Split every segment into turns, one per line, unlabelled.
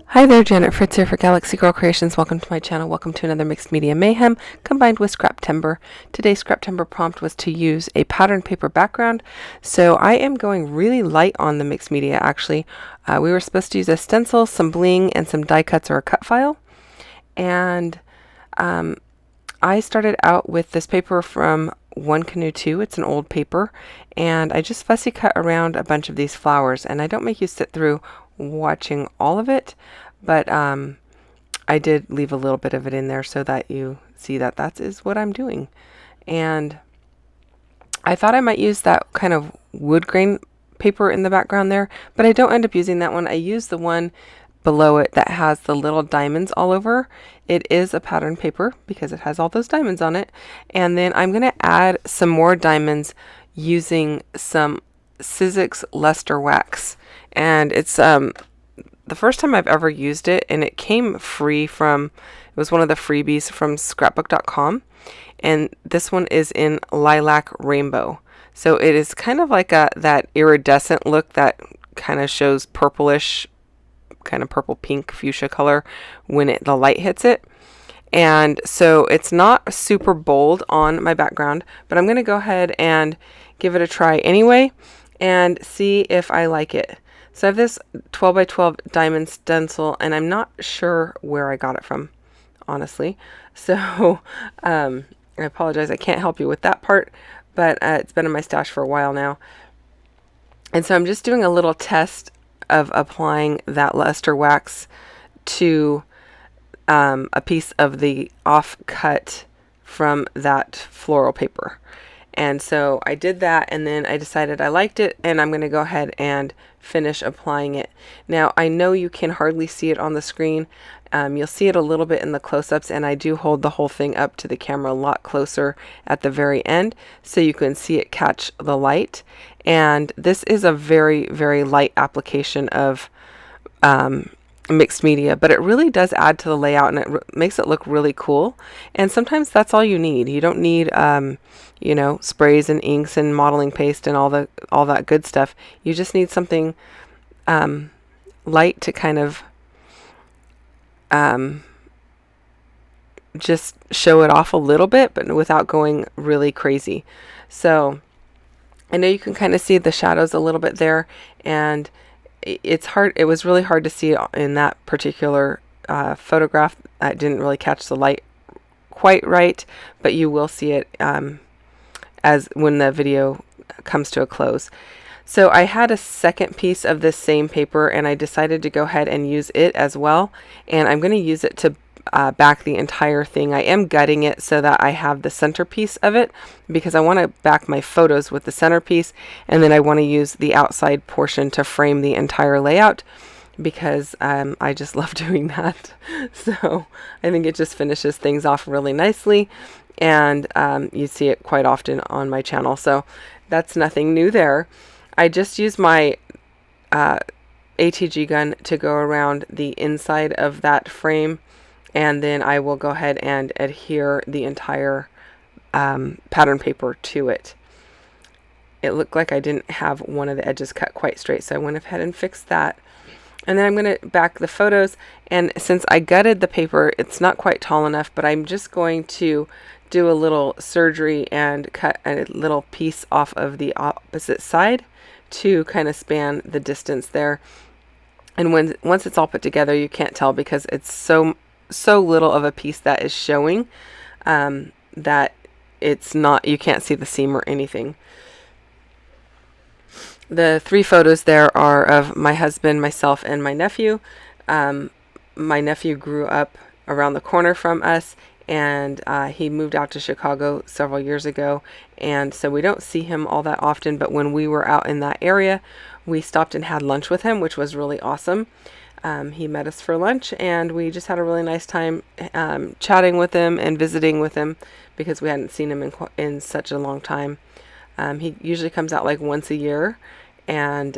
Hi there, Janet Fritz here for Galaxy Girl Creations. Welcome to my channel. Welcome to another Mixed Media Mayhem combined with Scraptembre. Today's Scraptembre prompt was to use a pattern paper background. So I am going really light on the mixed media actually. We were supposed to use a stencil, some bling, and some die cuts or a cut file. And I started out with this paper from One Canoe 2. It's an old paper. And I just fussy cut around a bunch of these flowers. And I don't make you sit through watching all of it, but I did leave a little bit of it in there so that you see that that is what I'm doing. And I thought I might use that kind of wood grain paper in the background there, but I don't end up using that one. I use the one below it that has the little diamonds all over. It is a pattern paper because it has all those diamonds on it. And then I'm going to add some more diamonds using some Sizzix Luster Wax. And it's the first time I've ever used it, and it came free from, it was one of the freebies from scrapbook.com, and this one is in Lilac Rainbow. So it is kind of like that iridescent look that kind of shows purplish, kind of purple pink fuchsia color when the light hits it. And so it's not super bold on my background, but I'm going to go ahead and give it a try anyway and see if I like it. So I have this 12 by 12 diamond stencil, and I'm not sure where I got it from, honestly. So I apologize, I can't help you with that part, but it's been in my stash for a while now. And so I'm just doing a little test of applying that luster wax to a piece of the off-cut from that floral paper. And so I did that, and then I decided I liked it, and I'm going to go ahead and finish applying it. Now, I know you can hardly see it on the screen. You'll see it a little bit in the close-ups, and I do hold the whole thing up to the camera a lot closer at the very end so you can see it catch the light. And this is a very, very light application of mixed media, but it really does add to the layout, and it makes it look really cool. And sometimes that's all you need. You don't need you know, sprays and inks and modeling paste and all that good stuff. You just need something light to kind of just show it off a little bit, but without going really crazy. So I know you can kind of see the shadows a little bit there, and it's hard. It was really hard to see in that particular photograph. I didn't really catch the light quite right, but you will see it as when the video comes to a close. So I had a second piece of this same paper, and I decided to go ahead and use it as well. And I'm going to use it to back the entire thing. I am gutting it so that I have the centerpiece of it, because I want to back my photos with the centerpiece, and then I want to use the outside portion to frame the entire layout, because I just love doing that. So I think it just finishes things off really nicely, and you see it quite often on my channel. So that's nothing new there. I just use my ATG gun to go around the inside of that frame, and then I will go ahead and adhere the entire pattern paper to it. It looked like I didn't have one of the edges cut quite straight, so I went ahead and fixed that. And then I'm going to back the photos, and since I gutted the paper, it's not quite tall enough, but I'm just going to do a little surgery and cut a little piece off of the opposite side to kind of span the distance there. And once it's all put together, you can't tell because it's so little of a piece that is showing that it's not, you can't see the seam or anything. The three photos there are of my husband, myself, and my nephew. My nephew grew up around the corner from us, and he moved out to Chicago several years ago, and so we don't see him all that often, but when we were out in that area, we stopped and had lunch with him, which was really awesome. He met us for lunch, and we just had a really nice time chatting with him and visiting with him, because we hadn't seen him in such a long time. He usually comes out like once a year, and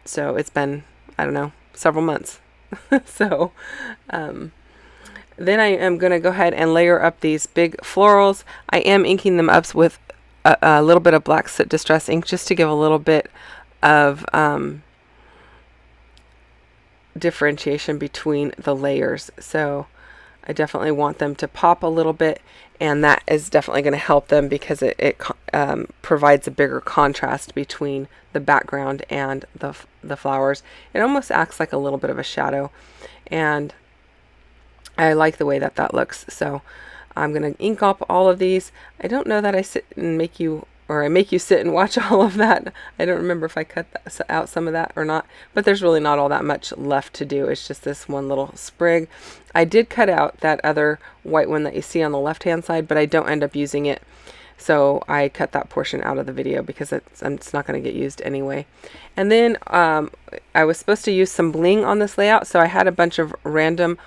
so it's been, I don't know, several months. So then I am going to go ahead and layer up these big florals. I am inking them up with a little bit of black soot distress ink, just to give a little bit of differentiation between the layers. So I definitely want them to pop a little bit, and that is definitely going to help them because it provides a bigger contrast between the background and the flowers. It almost acts like a little bit of a shadow, and I like the way that that looks. So I'm going to ink up all of these. I don't know that I sit and make you, or I make you sit and watch all of that. I don't remember if I cut out some of that or not, but there's really not all that much left to do. It's just this one little sprig. I did cut out that other white one that you see on the left hand side, but I don't end up using it. So I cut that portion out of the video because it's not going to get used anyway. And then I was supposed to use some bling on this layout, so I had a bunch of random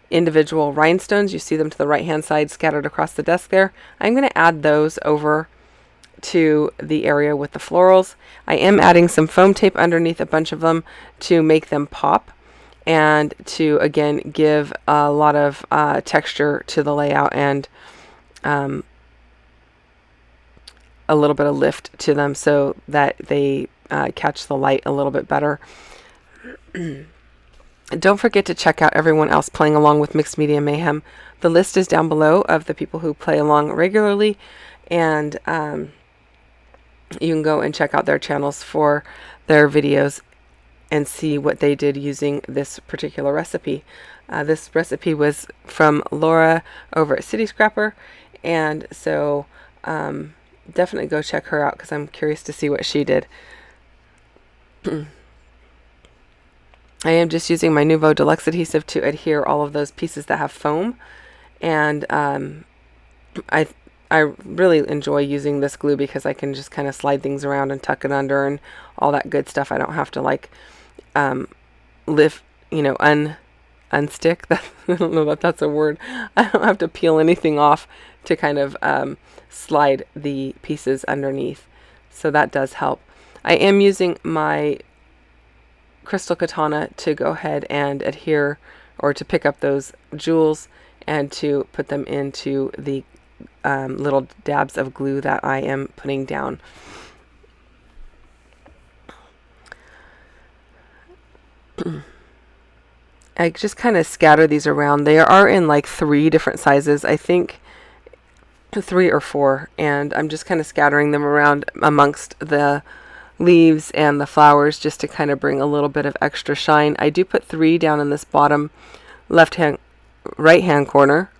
individual rhinestones. You see them to the right hand side scattered across the desk there. I'm going to add those over to the area with the florals. I am adding some foam tape underneath a bunch of them to make them pop and to again give a lot of texture to the layout and a little bit of lift to them so that they catch the light a little bit better. Don't forget to check out everyone else playing along with Mixed Media Mayhem. The list is down below of the people who play along regularly, and you can go and check out their channels for their videos and see what they did using this particular recipe. This recipe was from Laura over at City Scrapper, and so definitely go check her out because I'm curious to see what she did. I am just using my Nuvo Deluxe adhesive to adhere all of those pieces that have foam, and I really enjoy using this glue because I can just kind of slide things around and tuck it under and all that good stuff. I don't have to like lift, unstick. That, I don't know that that's a word. I don't have to peel anything off to kind of slide the pieces underneath. So that does help. I am using my crystal katana to go ahead and adhere or to pick up those jewels and to put them into the little dabs of glue that I am putting down. I just kind of scatter these around. They are in like 3 different sizes, I think 3 or 4, and I'm just kind of scattering them around amongst the leaves and the flowers just to kind of bring a little bit of extra shine. I do put 3 down in this bottom right hand corner.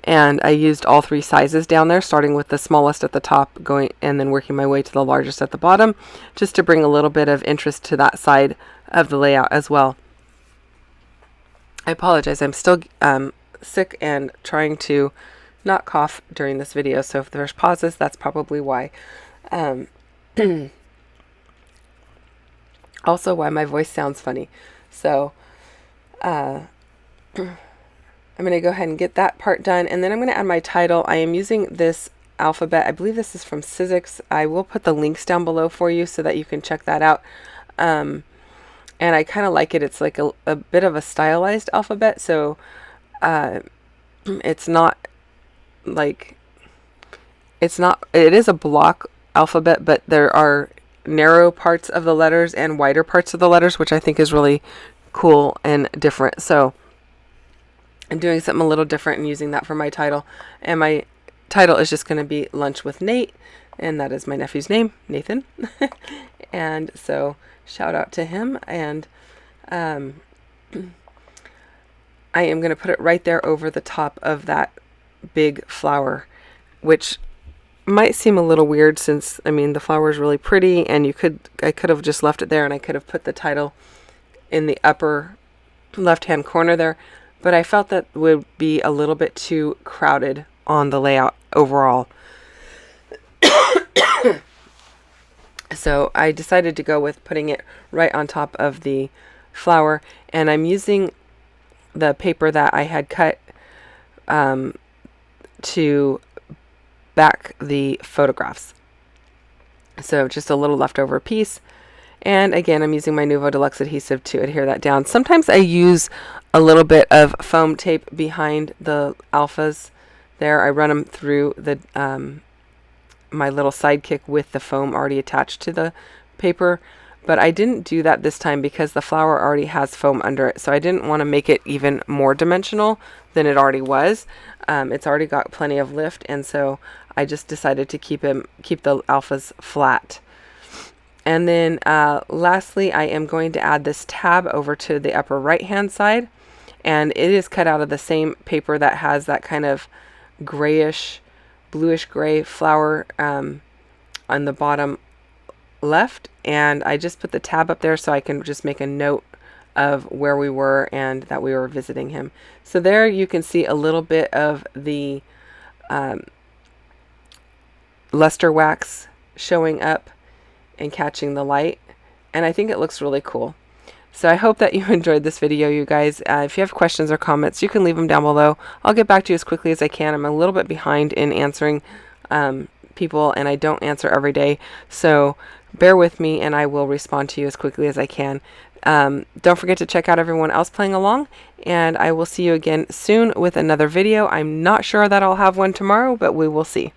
And I used all 3 sizes down there, starting with the smallest at the top, going and then working my way to the largest at the bottom, just to bring a little bit of interest to that side of the layout as well. I apologize, I'm still sick and trying to not cough during this video, so if there's pauses, that's probably why. Also why my voice sounds funny. So I'm going to go ahead and get that part done, and then I'm going to add my title. I am using this alphabet. I believe this is from Sizzix. I will put the links down below for you so that you can check that out. And I kind of like it. It's like a bit of a stylized alphabet, so it's not like, it is a block alphabet, but there are narrow parts of the letters and wider parts of the letters, which I think is really cool and different. So I'm doing something a little different and using that for my title. And my title is just going to be Lunch with Nate, and that is my nephew's name, Nathan. And so shout out to him. And I am going to put it right there over the top of that big flower, which might seem a little weird since, I mean, the flower is really pretty, and I could have just left it there, and I could have put the title in the upper left-hand corner there. But I felt that would be a little bit too crowded on the layout overall. So I decided to go with putting it right on top of the flower. And I'm using the paper that I had cut to back the photographs. So just a little leftover piece. And again, I'm using my Nuvo Deluxe adhesive to adhere that down. Sometimes I use a little bit of foam tape behind the alphas there. I run them through the my little sidekick with the foam already attached to the paper. but I didn't do that this time because the flower already has foam under it, so I didn't want to make it even more dimensional than it already was. It's already got plenty of lift, and so I just decided to keep the alphas flat. And then lastly, I am going to add this tab over to the upper right hand side, and it is cut out of the same paper that has that kind of grayish, bluish gray flower on the bottom left, and I just put the tab up there so I can just make a note of where we were and that we were visiting him. So there you can see a little bit of the luster wax showing up and catching the light, and I think it looks really cool. So I hope that you enjoyed this video, you guys. If you have questions or comments, you can leave them down below. I'll get back to you as quickly as I can. I'm a little bit behind in answering people, and I don't answer every day, so bear with me and I will respond to you as quickly as I can. Don't forget to check out everyone else playing along, and I will see you again soon with another video. I'm not sure that I'll have one tomorrow, but we will see.